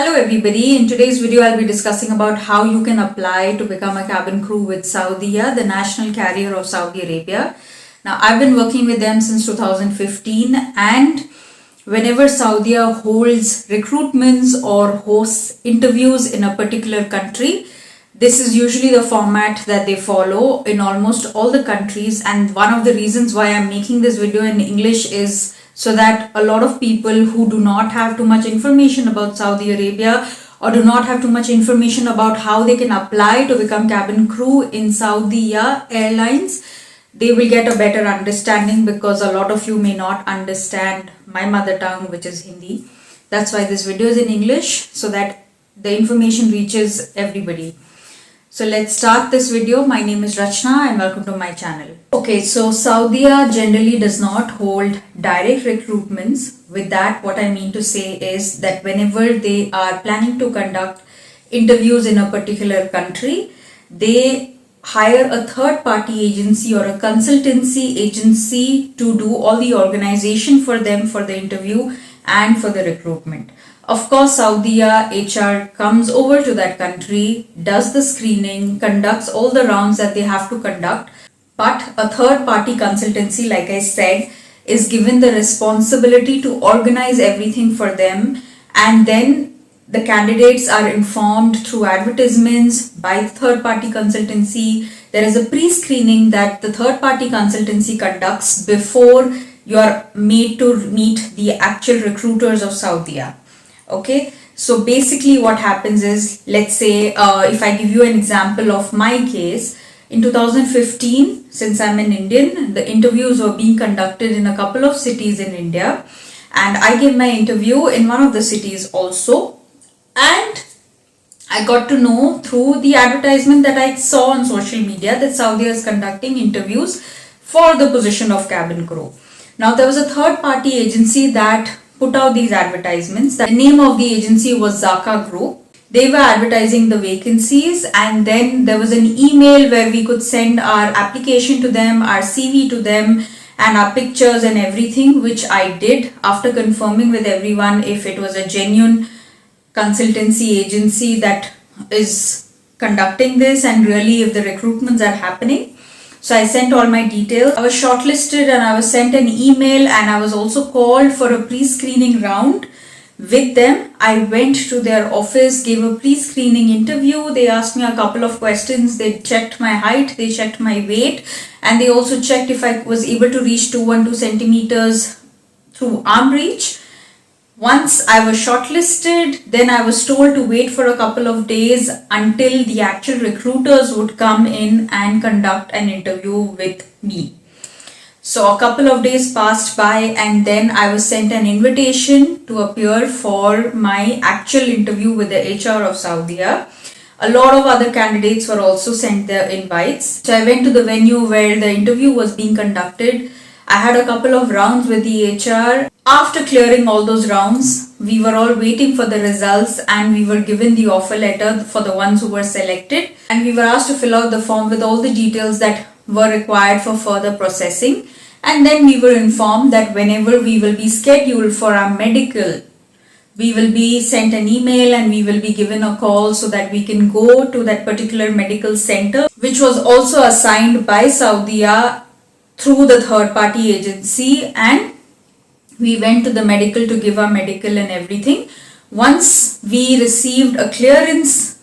Hello everybody, in today's video I'll be discussing about how you can apply to become a cabin crew with Saudia, the national carrier of Saudi Arabia. Now I've been working with them since 2015, and whenever Saudia holds recruitments or hosts interviews in a particular country, this is usually the format that they follow in almost all the countries. And one of the reasons why I'm making this video in English is so that a lot of people who do not have too much information about Saudi Arabia or do not have too much information about how they can apply to become cabin crew in Saudia Airlines, they will get a better understanding, because a lot of you may not understand my mother tongue, which is Hindi. That's why this video is in English, so that the information reaches everybody. So let's start this video. My name is Rachna and welcome to my channel. Okay, so Saudia generally does not hold direct recruitments. With that, what I mean to say is that whenever they are planning to conduct interviews in a particular country, they hire a third party agency or a consultancy agency to do all the organization for them for the interview and for the recruitment. Of course, Saudia HR comes over to that country, does the screening, conducts all the rounds that they have to conduct, but a third party consultancy, like I said, is given the responsibility to organize everything for them, and then the candidates are informed through advertisements by the third party consultancy. There is a pre-screening that the third party consultancy conducts before you are made to meet the actual recruiters of Saudia. Okay, so basically what happens is, let's say if I give you an example of my case, in 2015, since I'm an Indian, the interviews were being conducted in a couple of cities in India, and I gave my interview in one of the cities also, and I got to know through the advertisement that I saw on social media that Saudi is conducting interviews for the position of cabin crew. Now there was a third party agency that put out these advertisements. The name of the agency was Zaka Group. They were advertising the vacancies, and then there was an email where we could send our application to them, our CV to them, and our pictures and everything, which I did after confirming with everyone if it was a genuine consultancy agency that is conducting this and really if the recruitments are happening. So I sent all my details. I was shortlisted and I was sent an email, and I was also called for a pre-screening round with them. I went to their office, gave a pre-screening interview. They asked me a couple of questions. They checked my height, they checked my weight, and they also checked if I was able to reach 212 centimeters through arm reach. Once I was shortlisted, then I was told to wait for a couple of days until the actual recruiters would come in and conduct an interview with me. So a couple of days passed by, and then I was sent an invitation to appear for my actual interview with the HR of Saudia. A lot of other candidates were also sent their invites. So I went to the venue where the interview was being conducted. I had a couple of rounds with the HR. After clearing all those rounds, we were all waiting for the results, and we were given the offer letter for the ones who were selected, and we were asked to fill out the form with all the details that were required for further processing. And then we were informed that whenever we will be scheduled for our medical, we will be sent an email and we will be given a call so that we can go to that particular medical center, which was also assigned by Saudia through the third party agency, and we went to the medical to give our medical and everything. Once we received a clearance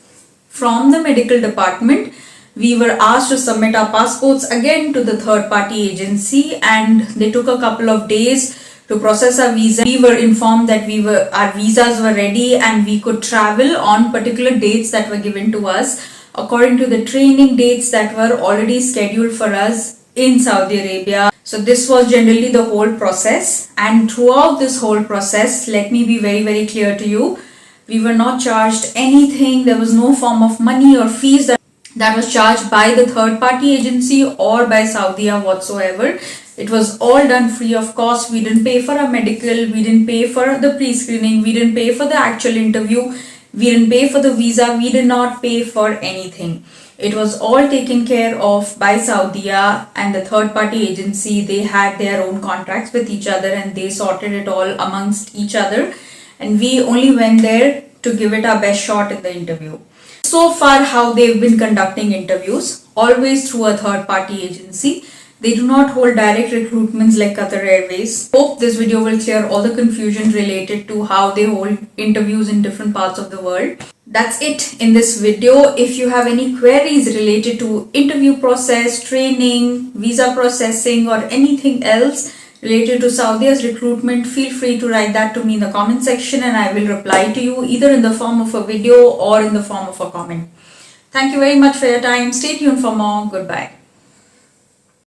from the medical department, we were asked to submit our passports again to the third party agency, and they took a couple of days to process our visa. We were informed that our visas were ready and we could travel on particular dates that were given to us according to the training dates that were already scheduled for us in Saudi Arabia. So this was generally the whole process, and throughout this whole process, let me be very, very clear to you, we were not charged anything. There was no form of money or fees that was charged by the third party agency or by Saudia whatsoever. It was all done free of cost. We didn't pay for our medical, we didn't pay for the pre-screening, we didn't pay for the actual interview, we didn't pay for the visa, we did not pay for anything. It was all taken care of by Saudia and the third party agency. They had their own contracts with each other and they sorted it all amongst each other. And we only went there to give it our best shot in the interview. So far, how they've been conducting interviews, always through a third party agency. They do not hold direct recruitments like Qatar Airways. Hope this video will clear all the confusion related to how they hold interviews in different parts of the world. That's it in this video. If you have any queries related to interview process, training, visa processing, or anything else related to Saudia's recruitment, feel free to write that to me in the comment section and I will reply to you either in the form of a video or in the form of a comment. Thank you very much for your time. Stay tuned for more. Goodbye.